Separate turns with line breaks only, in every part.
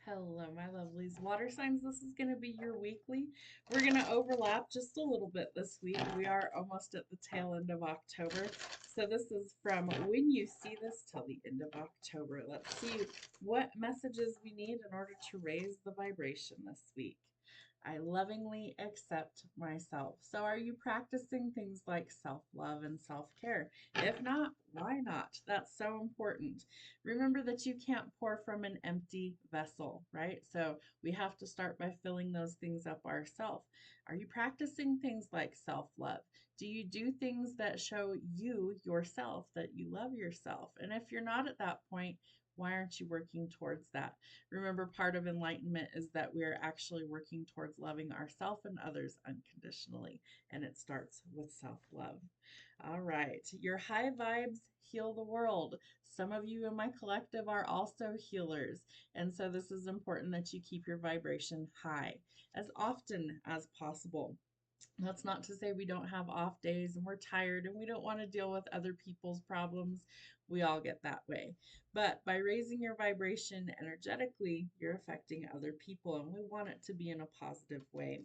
Hello, my lovelies. Water signs, this is going to be your weekly. We're going to overlap just a little bit this week. We are almost at the tail end of October. So this is from when you see this till the end of October. Let's see what messages we need in order to raise the vibration this week. I lovingly accept myself. So, are you practicing things like self love and self care? If not, why not? That's so important. Remember that you can't pour from an empty vessel, right? So, we have to start by filling those things up ourselves. Are you practicing things like self love? Do you do things that show you yourself that you love yourself? And if you're not at that point, why aren't you working towards that? Remember, part of enlightenment is that we are actually working towards loving ourselves and others unconditionally, and it starts with self love. All right, your high vibes heal the world. Some of you in my collective are also healers, and so this is important that you keep your vibration high as often as possible. That's not to say we don't have off days and we're tired and we don't want to deal with other people's problems. We all get that way. But by raising your vibration energetically, you're affecting other people, and we want it to be in a positive way.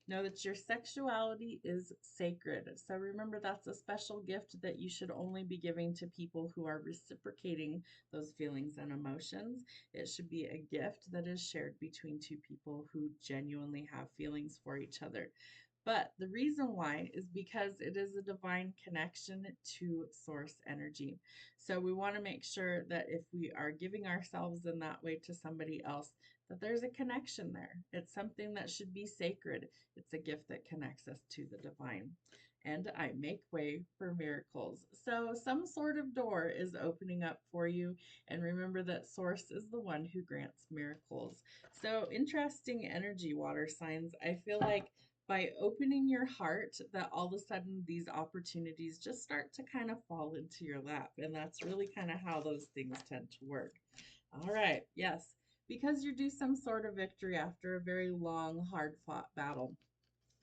Know that your sexuality is sacred. So remember, that's a special gift that you should only be giving to people who are reciprocating those feelings and emotions. It should be a gift that is shared between two people who genuinely have feelings for each other. But the reason why is because it is a divine connection to source energy. So we want to make sure that if we are giving ourselves in that way to somebody else, that there's a connection there. It's something that should be sacred. It's a gift that connects us to the divine. And I make way for miracles. So some sort of door is opening up for you. And remember that source is the one who grants miracles. So interesting energy, water signs. I feel like by opening your heart, that all of a sudden these opportunities just start to kind of fall into your lap. And that's really kind of how those things tend to work. All right, yes, because you do some sort of victory after a very long, hard fought battle.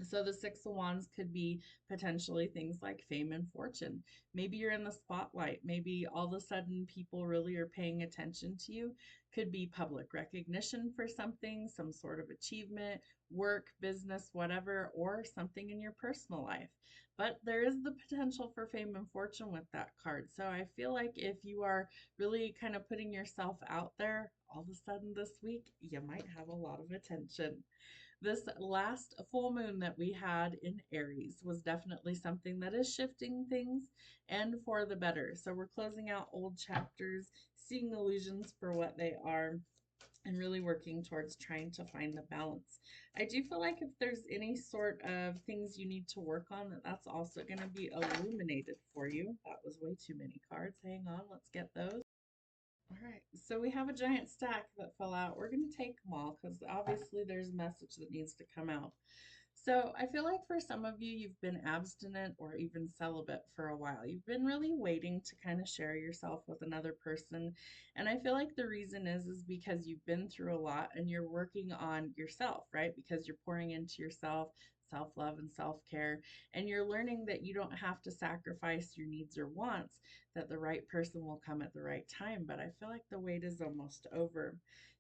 So the Six of Wands could be potentially things like fame and fortune. Maybe you're in the spotlight. Maybe all of a sudden people really are paying attention to you. Could be public recognition for something, some sort of achievement, work, business, whatever, or something in your personal life. But there is the potential for fame and fortune with that card. So I feel like if you are really kind of putting yourself out there, all of a sudden this week, you might have a lot of attention. This last full moon that we had in Aries was definitely something that is shifting things and for the better. So we're closing out old chapters, seeing illusions for what they are, and really working towards trying to find the balance. I do feel like if there's any sort of things you need to work on, that's also going to be illuminated for you. That was way too many cards. Hang on, let's get those. All right, so we have a giant stack that fell out. We're going to take them all because obviously there's a message that needs to come out. So I feel like for some of you, you've been abstinent or even celibate for a while. You've been really waiting to kind of share yourself with another person. And I feel like the reason is because you've been through a lot and you're working on yourself, right? Because you're pouring into yourself, self-love and self-care, and you're learning that you don't have to sacrifice your needs or wants, that the right person will come at the right time. But I feel like the wait is almost over.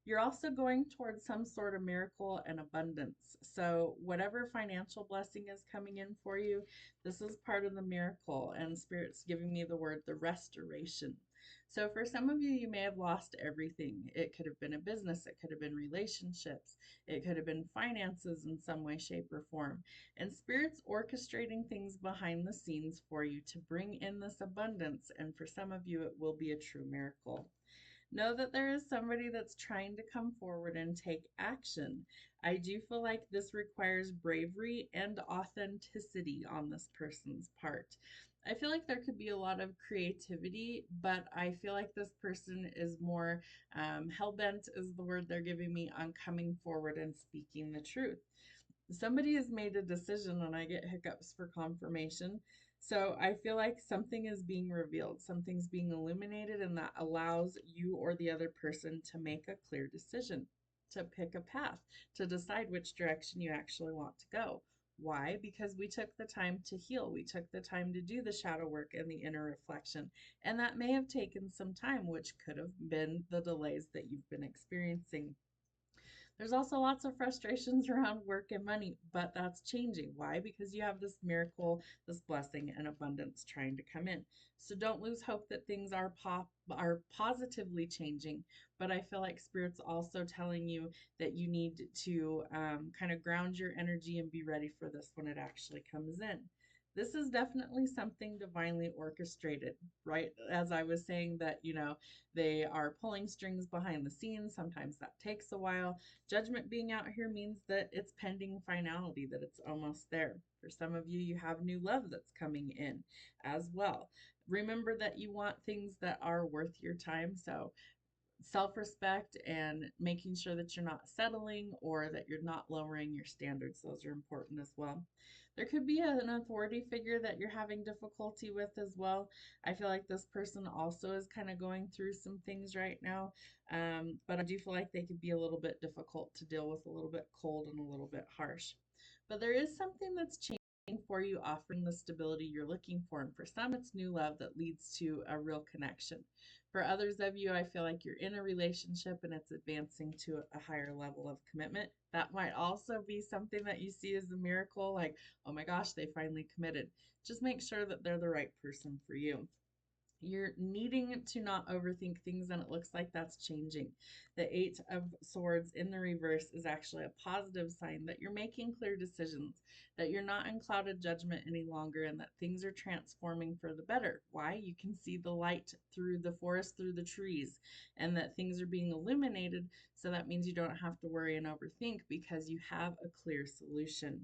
You're also going towards some sort of miracle and abundance. So, whatever financial blessing is coming in for you, this is part of the miracle. And Spirit's giving me the word the restoration. So, for some of you, you may have lost everything. It could have been a business, it could have been relationships, it could have been finances in some way, shape, or form. And Spirit's orchestrating things behind the scenes for you to bring in this abundance. And for some of you, it will be a true miracle. Know that there is somebody that's trying to come forward and take action. I do feel like this requires bravery and authenticity on this person's part. I feel like there could be a lot of creativity, but I feel like this person is more hell bent, is the word they're giving me, on coming forward and speaking the truth. Somebody has made a decision, and I get hiccups for confirmation. So I feel like something is being revealed, something's being illuminated, and that allows you or the other person to make a clear decision, to pick a path, to decide which direction you actually want to go. Why? Because we took the time to heal. We took the time to do the shadow work and the inner reflection. And that may have taken some time, which could have been the delays that you've been experiencing. There's also lots of frustrations around work and money, but that's changing. Why? Because you have this miracle, this blessing, and abundance trying to come in. So don't lose hope that things are positively changing. But I feel like Spirit's also telling you that you need to kind of ground your energy and be ready for this when it actually comes in. This is definitely something divinely orchestrated, right? As I was saying, that, they are pulling strings behind the scenes. Sometimes that takes a while. Judgment being out here means that it's pending finality, that it's almost there. For some of you, you have new love that's coming in as well. Remember that you want things that are worth your time. So self-respect and making sure that you're not settling or that you're not lowering your standards. Those are important as well. There could be an authority figure that you're having difficulty with as well. I feel like this person also is kind of going through some things right now, but I do feel like they could be a little bit difficult to deal with, a little bit cold and a little bit harsh. But there is something that's changing for you, offering the stability you're looking for. And for some, it's new love that leads to a real connection. For others of you, I feel like you're in a relationship and it's advancing to a higher level of commitment. That might also be something that you see as a miracle, like, oh my gosh, they finally committed. Just make sure that they're the right person for you. You're needing to not overthink things, and it looks like that's changing. The Eight of Swords in the reverse is actually a positive sign that you're making clear decisions, that you're not in clouded judgment any longer, and that things are transforming for the better. Why? You can see the light through the forest, through the trees, and that things are being illuminated. So that means you don't have to worry and overthink because you have a clear solution.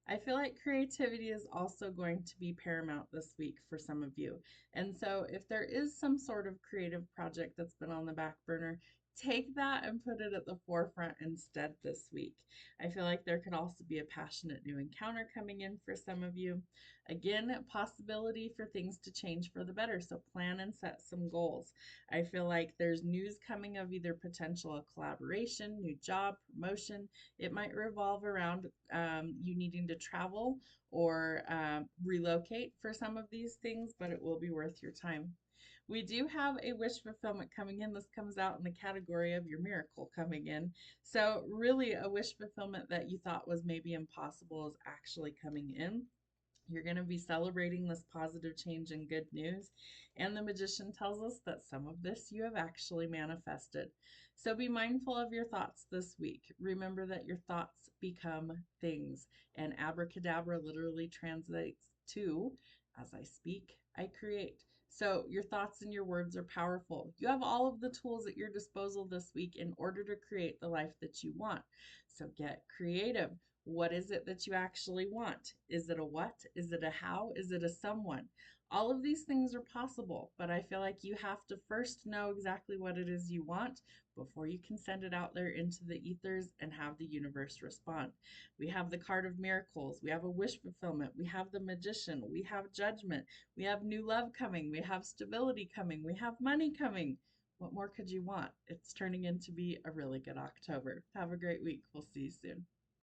I feel like creativity is also going to be paramount this week for some of you. And so, if there is some sort of creative project that's been on the back burner, take that and put it at the forefront instead this week. I feel like there could also be a passionate new encounter coming in for some of you. Again, possibility for things to change for the better. So, plan and set some goals. I feel like there's news coming of either potential collaboration, new job, promotion. It might revolve around you needing to travel or relocate for some of these things, but it will be worth your time. We do have a wish fulfillment coming in. This comes out in the category of your miracle coming in. So, really, a wish fulfillment that you thought was maybe impossible is actually coming in. You're going to be celebrating this positive change and good news. And the magician tells us that some of this you have actually manifested. So be mindful of your thoughts this week. Remember that your thoughts become things. And abracadabra literally translates to, as I speak, I create. So your thoughts and your words are powerful. You have all of the tools at your disposal this week in order to create the life that you want. So get creative. What is it that you actually want? Is it a what? Is it a how? Is it a someone? All of these things are possible, but I feel like you have to first know exactly what it is you want before you can send it out there into the ethers and have the universe respond. We have the card of miracles. We have a wish fulfillment. We have the magician. We have judgment. We have new love coming. We have stability coming. We have money coming. What more could you want? It's turning in to be a really good October. Have a great week. We'll see you soon.